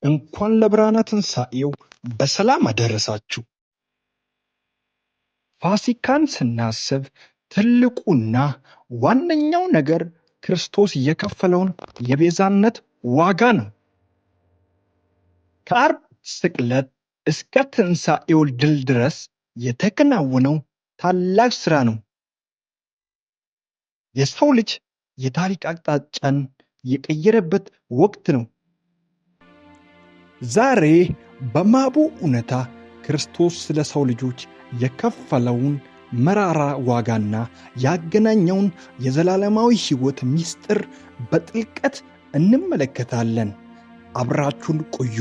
እንኳን ለብርሃነ ትንሣኤው በሰላም አደረሳችሁ። ፋሲካን ስናስብ ትልቁና ዋነኛው ነገር ክርስቶስ የከፈለውን የቤዛነት ዋጋ ነው። ከዓርብ ስቅለት እስከ ትንሣኤው ድል ድረስ የተከናወነው ታላቅ ሥራ ነው። የሰው ልጅ የታሪክ አቅጣጫን የቀየረበት ወቅት ነው። ዛሬ በማቡ እውነታ ክርስቶስ ስለ ሰው ልጆች የከፈለውን መራራ ዋጋና ያገናኘውን የዘላለማዊ ሕይወት ምስጢር በጥልቀት እንመለከታለን። አብራችሁን ቆዩ።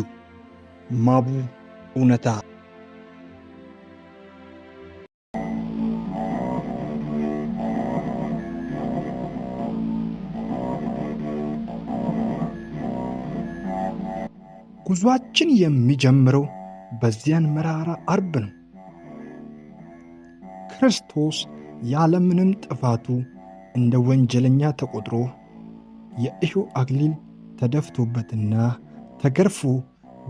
ማቡ እውነታ። ጉዟችን የሚጀምረው በዚያን መራራ ዓርብ ነው። ክርስቶስ ያለምንም ጥፋቱ እንደ ወንጀለኛ ተቆጥሮ የእሾህ አክሊል ተደፍቶበትና ተገርፎ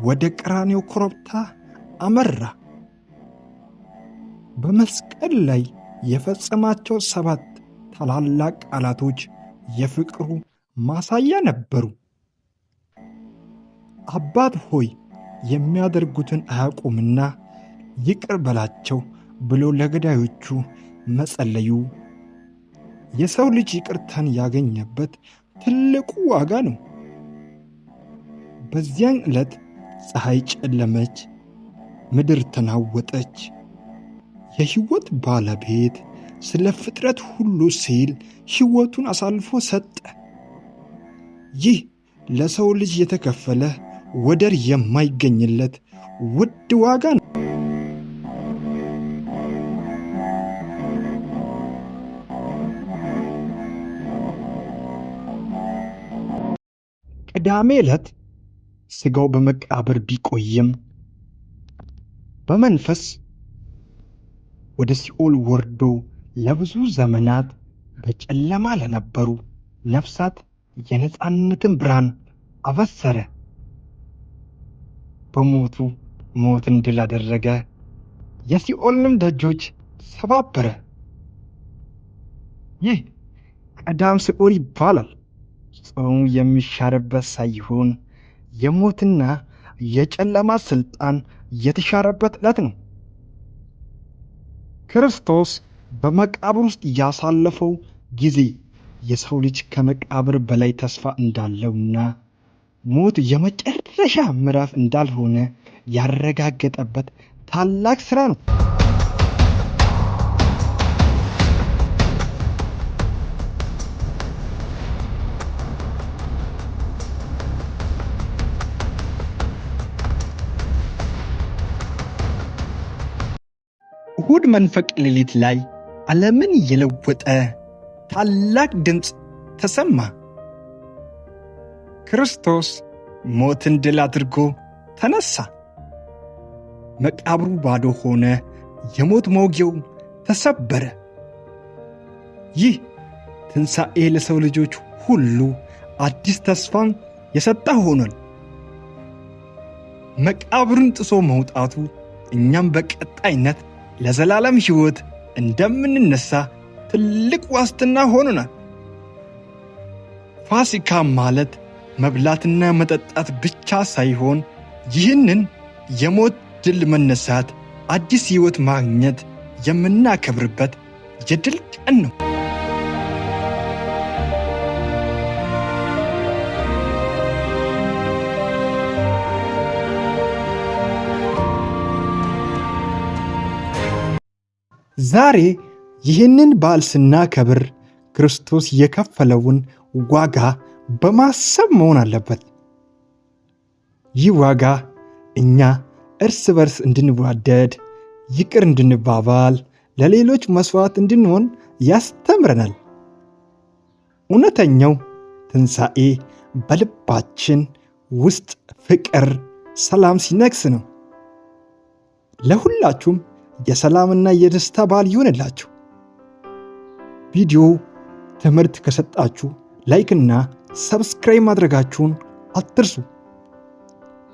ወደ ቀራንዮ ኮረብታ አመራ። በመስቀል ላይ የፈጸማቸው 7 ታላላቅ ቃላቶች የፍቅሩ ማሳያ ነበሩ። አባት ሆይ የሚያደርጉትን አያውቁምና ይቅር በላቸው ብሎ ለገዳዮቹ መጸለዩ የሰው ልጅ ይቅርታን ያገኘበት ትልቁ ዋጋ ነው። በዚያን ዕለት ፀሐይ ጨለመች፣ ምድር ተናወጠች። የሕይወት ባለቤት ስለ ፍጥረት ሁሉ ሲል ሕይወቱን አሳልፎ ሰጠ። ይህ ለሰው ልጅ የተከፈለ ወደር የማይገኝለት ውድ ዋጋ ነው። ቅዳሜ ዕለት ሥጋው በመቃብር ቢቆይም በመንፈስ ወደ ሲኦል ወርዶ ለብዙ ዘመናት በጨለማ ለነበሩ ነፍሳት የነጻነትን ብርሃን አበሰረ። በሞቱ ሞትን ድል አደረገ፣ የሲኦልንም ደጆች ሰባበረ። ይህ ቀዳም ሲኦል ይባላል። ጾሙ የሚሻርበት ሳይሆን የሞትና የጨለማ ሥልጣን የተሻረበት ዕለት ነው። ክርስቶስ በመቃብር ውስጥ ያሳለፈው ጊዜ የሰው ልጅ ከመቃብር በላይ ተስፋ እንዳለውና ሞት የመጨረሻ ምዕራፍ እንዳልሆነ ያረጋገጠበት ታላቅ ሥራ ነው። እሁድ መንፈቅ ሌሊት ላይ ዓለምን የለወጠ ታላቅ ድምፅ ተሰማ። ክርስቶስ ሞትን ድል አድርጎ ተነሳ። መቃብሩ ባዶ ሆነ፣ የሞት መውጊያው ተሰበረ። ይህ ትንሣኤ ለሰው ልጆች ሁሉ አዲስ ተስፋን የሰጠ ሆኗል። መቃብርን ጥሶ መውጣቱ እኛም በቀጣይነት ለዘላለም ሕይወት እንደምንነሳ ትልቅ ዋስትና ሆኖናል። ፋሲካ ማለት መብላትና መጠጣት ብቻ ሳይሆን ይህንን የሞት ድል መነሳት፣ አዲስ ሕይወት ማግኘት የምናከብርበት የድል ቀን ነው። ዛሬ ይህንን በዓል ስናከብር ክርስቶስ የከፈለውን ዋጋ በማሰብ መሆን አለበት። ይህ ዋጋ እኛ እርስ በርስ እንድንዋደድ፣ ይቅር እንድንባባል፣ ለሌሎች መሥዋዕት እንድንሆን ያስተምረናል። እውነተኛው ትንሣኤ በልባችን ውስጥ ፍቅር፣ ሰላም ሲነግስ ነው። ለሁላችሁም የሰላምና የደስታ በዓል ይሆንላችሁ። ቪዲዮ ትምህርት ከሰጣችሁ ላይክና ሰብስክራይብ ማድረጋችሁን አትርሱ።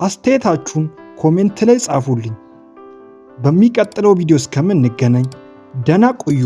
አስተያየታችሁን ኮሜንት ላይ ጻፉልኝ። በሚቀጥለው ቪዲዮ እስከምንገናኝ ደህና ቆዩ።